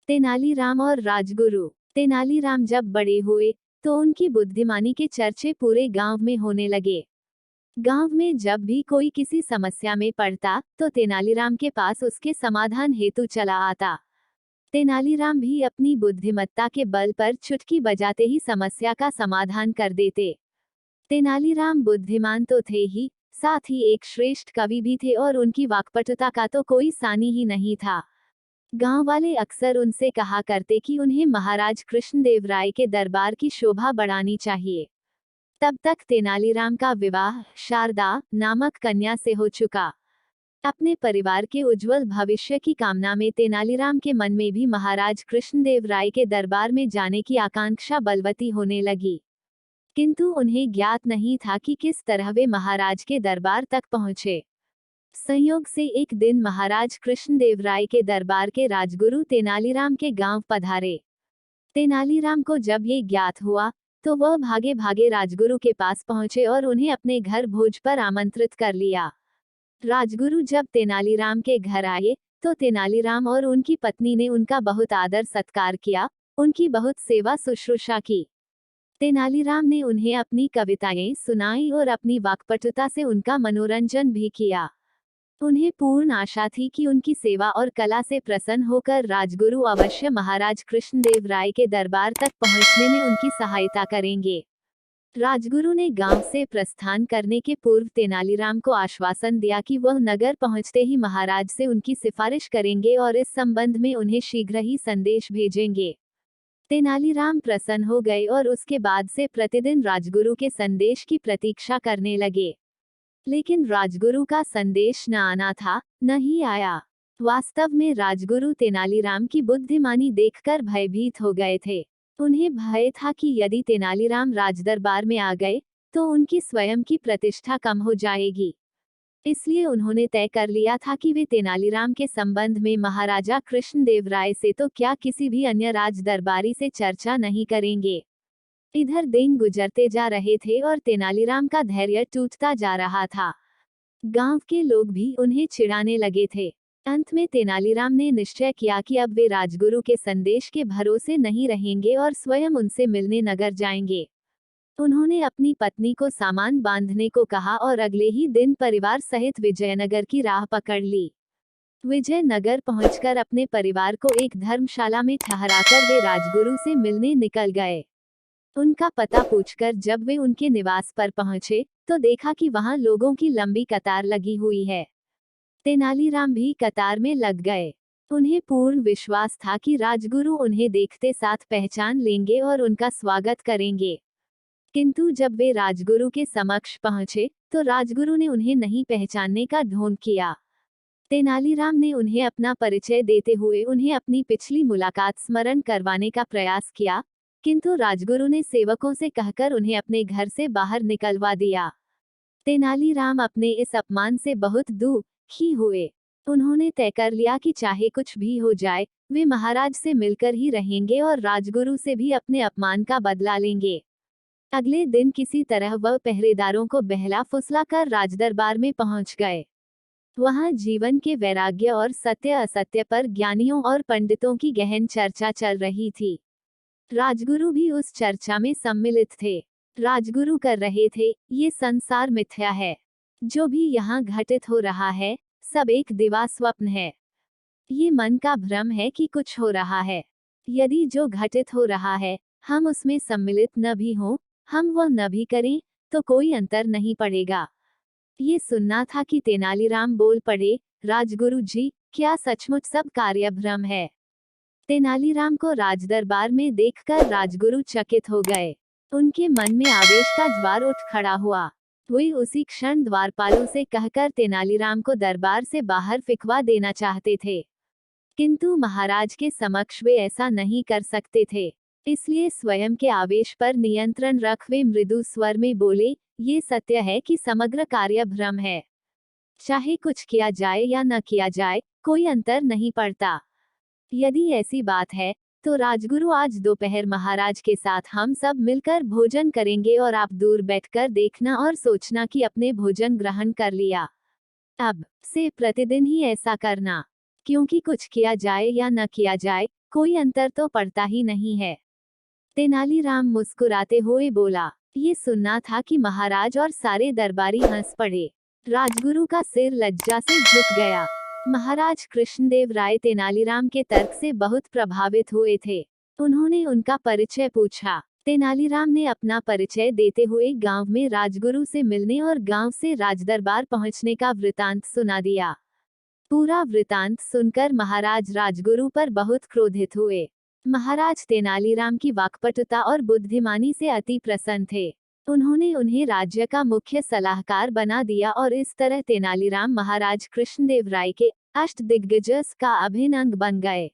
तेनालीराम और राजगुरु। तेनालीराम जब बड़े हुए तो उनकी बुद्धिमानी के चर्चे पूरे गांव में होने लगे। गांव में जब भी कोई किसी समस्या में पड़ता तो तेनालीराम के पास उसके समाधान हेतु चला आता। तेनालीराम भी अपनी बुद्धिमत्ता के बल पर चुटकी बजाते ही समस्या का समाधान कर देते। तेनालीराम बुद्धिमान तो थे ही, साथ ही एक श्रेष्ठ कवि भी थे और उनकी वाक्पटुता का तो कोई सानी ही नहीं था। गांव वाले अक्सर उनसे कहा करते कि उन्हें महाराज कृष्णदेव राय के दरबार की शोभा बढ़ानी चाहिए। तब तक तेनालीराम का विवाह शारदा नामक कन्या से हो चुका। अपने परिवार के उज्जवल भविष्य की कामना में तेनालीराम के मन में भी महाराज कृष्णदेव राय के दरबार में जाने की आकांक्षा बलवती होने लगी। किंतु उन्हें ज्ञात नहीं था कि किस तरह वे महाराज के दरबार तक पहुंचे। संयोग से एक दिन महाराज कृष्णदेव राय के दरबार के राजगुरु तेनालीराम के गांव पधारे। तेनालीराम को जब ये ज्ञात हुआ तो वह भागे भागे राजगुरु के पास पहुंचे और उन्हें अपने घर भोज पर आमंत्रित कर लिया। राजगुरु जब तेनालीराम के घर आए तो तेनालीराम और उनकी पत्नी ने उनका बहुत आदर सत्कार किया, उनकी बहुत सेवा शुश्रूषा की। तेनालीराम ने उन्हें अपनी कविताएं सुनाई और अपनी वाक्पटुता से उनका मनोरंजन भी किया। उन्हें पूर्ण आशा थी कि उनकी सेवा और कला से प्रसन्न होकर राजगुरु अवश्य महाराज कृष्णदेव राय के दरबार तक पहुंचने में उनकी सहायता करेंगे। राजगुरु ने गांव से प्रस्थान करने के पूर्व तेनालीराम को आश्वासन दिया कि वह नगर पहुंचते ही महाराज से उनकी सिफारिश करेंगे और इस संबंध में उन्हें शीघ्र ही संदेश भेजेंगे। तेनालीराम प्रसन्न हो गए और उसके बाद से प्रतिदिन राजगुरु के संदेश की प्रतीक्षा करने लगे। लेकिन राजगुरु का संदेश न आना था, न ही आया। वास्तव में राजगुरु तेनालीराम की बुद्धिमानी देखकर भयभीत हो गए थे। उन्हें भय था कि यदि तेनालीराम राजदरबार में आ गए तो उनकी स्वयं की प्रतिष्ठा कम हो जाएगी। इसलिए उन्होंने तय कर लिया था कि वे तेनालीराम के संबंध में महाराजा कृष्णदेव राय से तो क्या किसी भी अन्य राज दरबारी से चर्चा नहीं करेंगे। इधर दिन गुजरते जा रहे थे और तेनालीराम का धैर्य टूटता जा रहा था। गांव के लोग भी उन्हें चिढ़ाने लगे थे। अंत में तेनालीराम ने निश्चय किया कि अब वे राजगुरु के संदेश के भरोसे नहीं रहेंगे और स्वयं उनसे मिलने नगर जाएंगे। उन्होंने अपनी पत्नी को सामान बांधने को कहा और अगले ही दिन परिवार सहित विजयनगर की राह पकड़ ली। विजयनगर पहुंचकर अपने परिवार को एक धर्मशाला में ठहराकर वे राजगुरु से मिलने निकल गए। उनका पता पूछकर जब वे उनके निवास पर पहुंचे तो देखा कि वहां लोगों की लंबी कतार लगी हुई है। तेनालीराम भी कतार में लग गए। उन्हें पूर्ण विश्वास था कि राजगुरु उन्हें देखते साथ पहचान लेंगे और उनका स्वागत करेंगे। किंतु जब वे राजगुरु के समक्ष पहुंचे तो राजगुरु ने उन्हें नहीं पहचानने का ढोंग किया। तेनालीराम ने उन्हें अपना परिचय देते हुए उन्हें अपनी पिछली मुलाकात स्मरण करवाने का प्रयास किया, किंतु राजगुरु ने सेवकों से कहकर उन्हें अपने घर से बाहर निकलवा दिया। तेनालीराम अपने इस अपमान से बहुत दुखी हुए। उन्होंने तय कर लिया कि चाहे कुछ भी हो जाए, वे महाराज से मिलकर ही रहेंगे और राजगुरु से भी अपने अपमान का बदला लेंगे। अगले दिन किसी तरह वह पहरेदारों को बहला फुसला कर राजदरबार में पहुंच गए। वहां जीवन के वैराग्य और सत्य असत्य पर ज्ञानियों और पंडितों की गहन चर्चा चल रही थी। राजगुरु भी उस चर्चा में सम्मिलित थे। राजगुरु कर रहे थे, ये संसार मिथ्या है। जो भी यहाँ घटित हो रहा है सब एक दिवा स्वप्न है। ये मन का भ्रम है कि कुछ हो रहा है। यदि जो घटित हो रहा है हम उसमें सम्मिलित न भी हों, हम वह न भी करें तो कोई अंतर नहीं पड़ेगा। ये सुनना था कि तेनालीराम बोल पड़े, राजगुरु जी, क्या सचमुच सब कार्य भ्रम है? तेनालीराम को राजदरबार में देखकर राजगुरु चकित हो गए। उनके मन में आवेश का ज्वार उठ खड़ा हुआ। वे उसी क्षण द्वारपालों से कहकर तेनालीराम को दरबार से बाहर फिकवा देना चाहते थे, किंतु महाराज के समक्ष वे ऐसा नहीं कर सकते थे। इसलिए स्वयं के आवेश पर नियंत्रण रख वे मृदु स्वर में बोले, ये सत्य है कि समग्र कार्य भ्रम है। चाहे कुछ किया जाए या न किया जाए, कोई अंतर नहीं पड़ता। यदि ऐसी बात है तो राजगुरु आज दोपहर महाराज के साथ हम सब मिलकर भोजन करेंगे और आप दूर बैठकर देखना और सोचना कि अपने भोजन ग्रहण कर लिया। अब से प्रतिदिन ही ऐसा करना, क्योंकि कुछ किया जाए या न किया जाए, कोई अंतर तो पड़ता ही नहीं है। तेनालीराम मुस्कुराते हुए बोला। ये सुनना था कि महाराज और सारे दरबारी हंस पड़े। राजगुरु का सिर लज्जा से झुक गया। महाराज कृष्णदेव राय तेनालीराम के तर्क से बहुत प्रभावित हुए थे। उन्होंने उनका परिचय पूछा। तेनालीराम ने अपना परिचय देते हुए गांव में राजगुरु से मिलने और गांव से राजदरबार पहुंचने का वृतांत सुना दिया। पूरा वृतांत सुनकर महाराज राजगुरु पर बहुत क्रोधित हुए। महाराज तेनालीराम की वाक्पटुता और बुद्धिमानी से अति प्रसन्न थे। उन्होंने उन्हें राज्य का मुख्य सलाहकार बना दिया और इस तरह तेनालीराम महाराज कृष्णदेव राय के अष्टदिग्गजस का अभिन्न अंग बन गए।